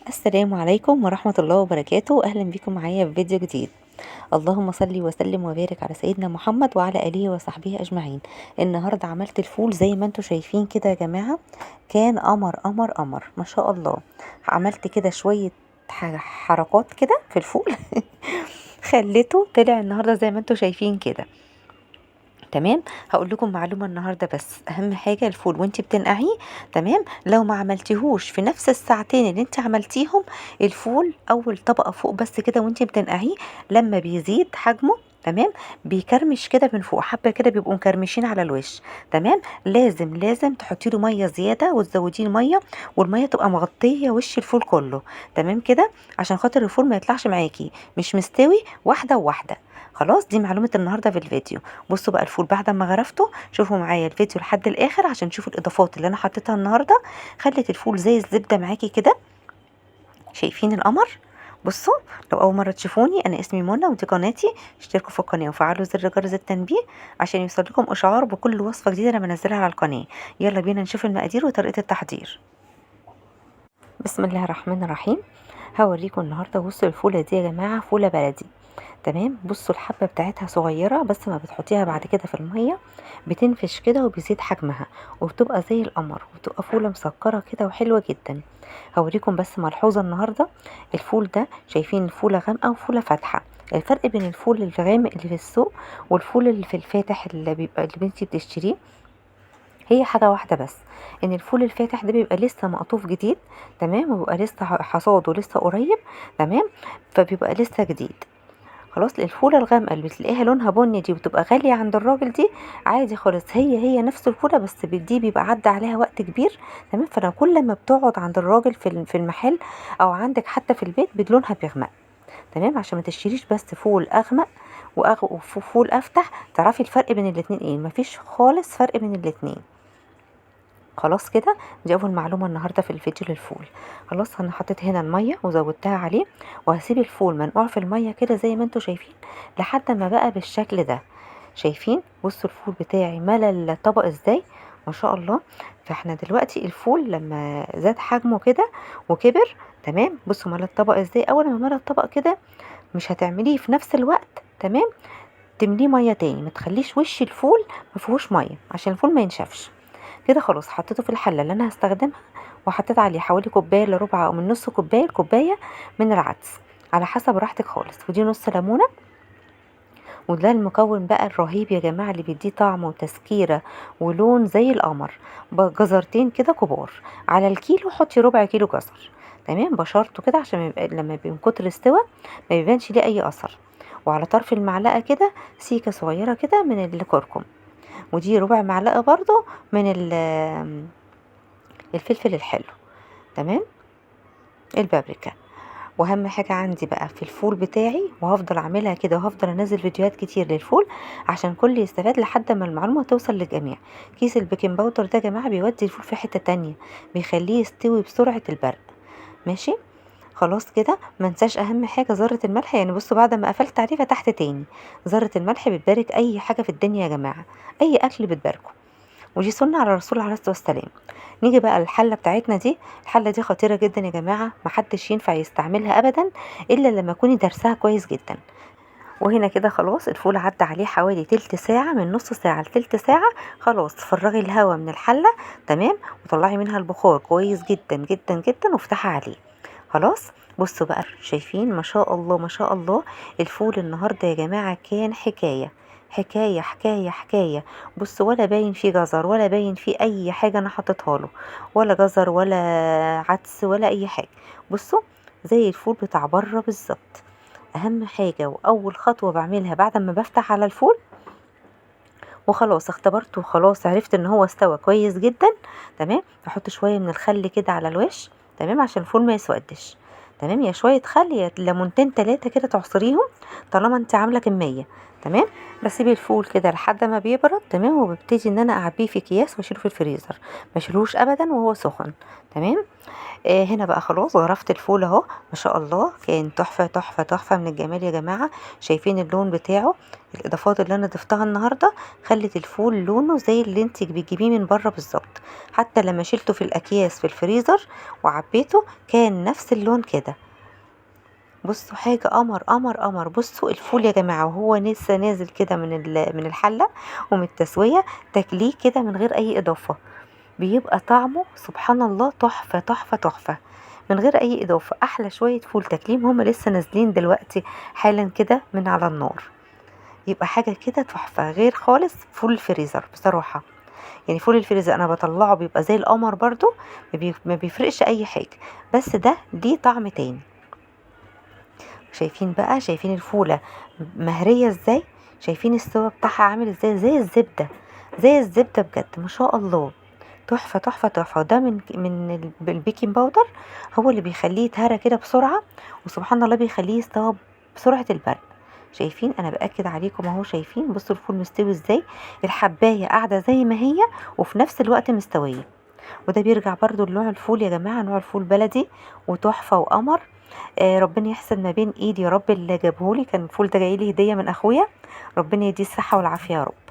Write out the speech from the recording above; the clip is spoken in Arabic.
السلام عليكم ورحمة الله وبركاته. أهلا بكم معايا في فيديو جديد. اللهم صل وسلم وبارك على سيدنا محمد وعلى آله وصحبه أجمعين. النهاردة عملت الفول زي ما انتوا شايفين كده يا جماعة، كان قمر قمر قمر ما شاء الله. عملت كده شوية حركات كده في الفول خليته طلع النهاردة زي ما انتوا شايفين كده. تمام. هقول لكم معلومه النهارده، بس اهم حاجه الفول وانت بتنقعيه، تمام، لو ما عملتيهوش في نفس الساعتين اللي انت عملتيهم، الفول اول طبقه فوق بس كده وانت بتنقعيه لما بيزيد حجمه، تمام، بيكرمش كده من فوق، حبه كده بيبقوا مكرمشين على الوش. تمام. لازم تحطي له ميه زياده وتزوديه الميه، والميه تبقى مغطيه وش الفول كله. تمام كده، عشان خاطر الفول ما يطلعش معاكي مش مستوي واحده وواحده. خلاص، دي معلومه النهارده في الفيديو. بصوا بقى الفول بعد ما غرفته، شوفوا معايا الفيديو لحد الاخر عشان تشوفوا الاضافات اللي انا حطيتها النهارده، خلت الفول زي الزبده معاكي كده. شايفين القمر؟ بصوا، لو اول مره تشوفوني انا اسمي منى ودي قناتي، اشتركوا في القناه وفعلوا زر جرس التنبيه عشان يوصلكم اشعار بكل وصفه جديده انا بنزلها على القناه. يلا بينا نشوف المقادير وطريقه التحضير. بسم الله الرحمن الرحيم. هوريكم النهارده، بصوا الفوله دي يا جماعه فوله بلدي. تمام. بصوا الحبة بتاعتها صغيرة، بس ما بتحطيها بعد كده في المية بتنفش كده وبيزيد حجمها وبتبقى زي القمر، وبتبقى فولة مسكرة كده وحلوة جدا. هوريكم بس ملحوظة النهاردة. الفول ده شايفين الفولة غامقة وفولة فاتحة. الفرق بين الفول الغامق اللي في السوق والفول اللي في الفاتح اللي بيبقى اللي بنتي بتشتريه، هي حاجة واحدة بس، ان الفول الفاتح ده بيبقى لسه مقطوف جديد، تمام، وبيبقى لسه حصاده لسه قريب، تمام، فبيبقى لسه جديد. خلاص. الفولة الغامقة اللي بتلاقيها لونها بني دي وتبقى غالية عند الراجل دي، عادي خالص، هي نفس الفولة، بس دي بيبقى عدى عليها وقت كبير. تمام. فانا كل ما بتقعد عند الراجل في المحل او عندك حتى في البيت لونها بيغمق. تمام. عشان ما تشتريش بس فول اغمق وفول افتح، تعرفي الفرق بين الاتنين ايه؟ مفيش خالص فرق بين الاتنين. خلاص كده، دي اول معلومه النهارده في الفيديو للفول. خلاص، انا حطيت هنا الميه وزودتها عليه، وهسيب الفول منقوع في الميه كده زي ما انتوا شايفين لحد ما بقى بالشكل ده. شايفين؟ بصوا الفول بتاعي ملى الطبق ازاي، ما شاء الله. فاحنا دلوقتي الفول لما زاد حجمه كده وكبر، تمام، بصوا ملى الطبق ازاي. اول ما ملى الطبق كده، مش هتعمليه في نفس الوقت، تمام، تمليه ميه تاني، ما تخليش وش الفول ما فيهوش ميه عشان الفول ما ينشفش. كده خلاص، حطيته في الحله اللي انا هستخدمها، وحطيت عليه حوالي كوبايه الا ربع او من نص كوبايه من العدس، على حسب راحتك خالص، ودي نص ليمونه. وده المكون بقى الرهيب يا جماعه اللي بيديه طعم وتسكيره ولون زي القمر. جزرتين كده كبار، على الكيلو حطي ربع كيلو جزر، تمام، بشرته كده عشان لما من كتر استوى ما يبانش ليه اي اثر. وعلى طرف المعلقه كده سيكه صغيره كده من الكركم، ودي ربع معلقه برضو من الفلفل الحلو، تمام، البابريكا. واهم حاجه عندي بقى في الفول بتاعي، وهفضل اعملها كده وهفضل انزل فيديوهات كتير للفول عشان كل يستفاد لحد ما المعلومه توصل للجميع. كيس البيكنج باودر ده يا جماعه بيودي الفول في حته تانية، بيخليه يستوي بسرعه البرق. ماشي. خلاص كده، ما انساش اهم حاجه ذره الملح. يعني بصوا بعد ما قفلت عليه فتحت تاني، ذره الملح بتبارك اي حاجه في الدنيا يا جماعه، اي اكل بتباركه، ودي سنة على الرسول عليه الصلاة والسلام. نيجي بقى الحلة بتاعتنا دي. الحلة دي خطيرة جدا يا جماعة، محدش ينفع يستعملها أبدا إلا لما تكوني درسها كويس جدا. وهنا كده خلاص الفول عدى عليه حوالي تلت ساعة، من نص ساعة لتلت ساعة. خلاص، فرغي الهواء من الحلة، تمام، وطلعي منها البخار كويس جدا جدا جدا وافتحي عليه. خلاص. بصوا بقى، شايفين؟ ما شاء الله ما شاء الله. الفول النهارده يا جماعة كان حكاية حكاية حكاية حكاية. بص، ولا باين فيه جزر ولا باين فيه أي حاجة أنا حطيتها له، ولا جزر ولا عدس ولا أي حاجة. بصوا، زي الفول بتاع بره بالظبط. أهم حاجة وأول خطوة بعملها بعد ما بفتح على الفول وخلاص اختبرته وخلاص عرفت ان هو استوى كويس جدا، تمام، احط شويه من الخل كده على الوش، تمام، عشان الفول ما يسودش، تمام، يا شويه خل يا ليمونتين تلاتة كده تعصريهم طالما انت عامله كميه، تمام. بسيب الفول كده لحد ما بيبرد، تمام، وببتدي ان انا اعبيه في اكياس واشيله في الفريزر، مشيلوش ابدا وهو سخن. تمام. هنا بقى خلاص غرفت الفول اهو، ما شاء الله كان تحفة تحفة تحفة من الجمال يا جماعة. شايفين اللون بتاعه؟ الاضافات اللي انا ضفتها النهاردة خلت الفول لونه زي اللي انت بتجيبيه من بره بالظبط. حتى لما شلته في الاكياس في الفريزر وعبيته كان نفس اللون كده. بصوا حاجة قمر قمر قمر. بصوا الفول يا جماعة وهو لسه نازل كده من الحلة ومن التسوية، تاكليه كده من غير اي اضافة، بيبقى طعمه سبحان الله تحفة تحفة تحفة، من غير اي اضافة. احلى شوية فول تكليم هما لسه نازلين دلوقتي حالا كده من على النار، يبقى حاجة كده تحفة غير خالص فول الفريزر بصراحة. يعني فول الفريزر انا بطلعه بيبقى زي القمر برضو، ما بيفرقش اي حاجة، بس ده ليه طعم تاني. شايفين بقى؟ شايفين الفولة مهرية ازاي؟ شايفين السوا بتاعها عامل ازاي؟ زي الزبدة، زي الزبدة بجد ما شاء الله. تحفة تحفة تحفة. وده من البيكنج باودر، هو اللي بيخليه يتهرى كده بسرعة، وسبحان الله بيخليه يستوى بسرعة البرق. شايفين؟ انا باكد عليكم اهو. شايفين؟ بصوا الفول مستوي ازاي، الحباية قاعدة زي ما هي وفي نفس الوقت مستوية. وده بيرجع برضو لنوع الفول يا جماعة، نوع الفول بلدي وتحفة وقمر. ربنا يحسن ما بين ايدي يا رب. اللي جابهولي كان الفول ده جايلي هدية من اخويا، ربنا يديه الصحة والعافية يا رب.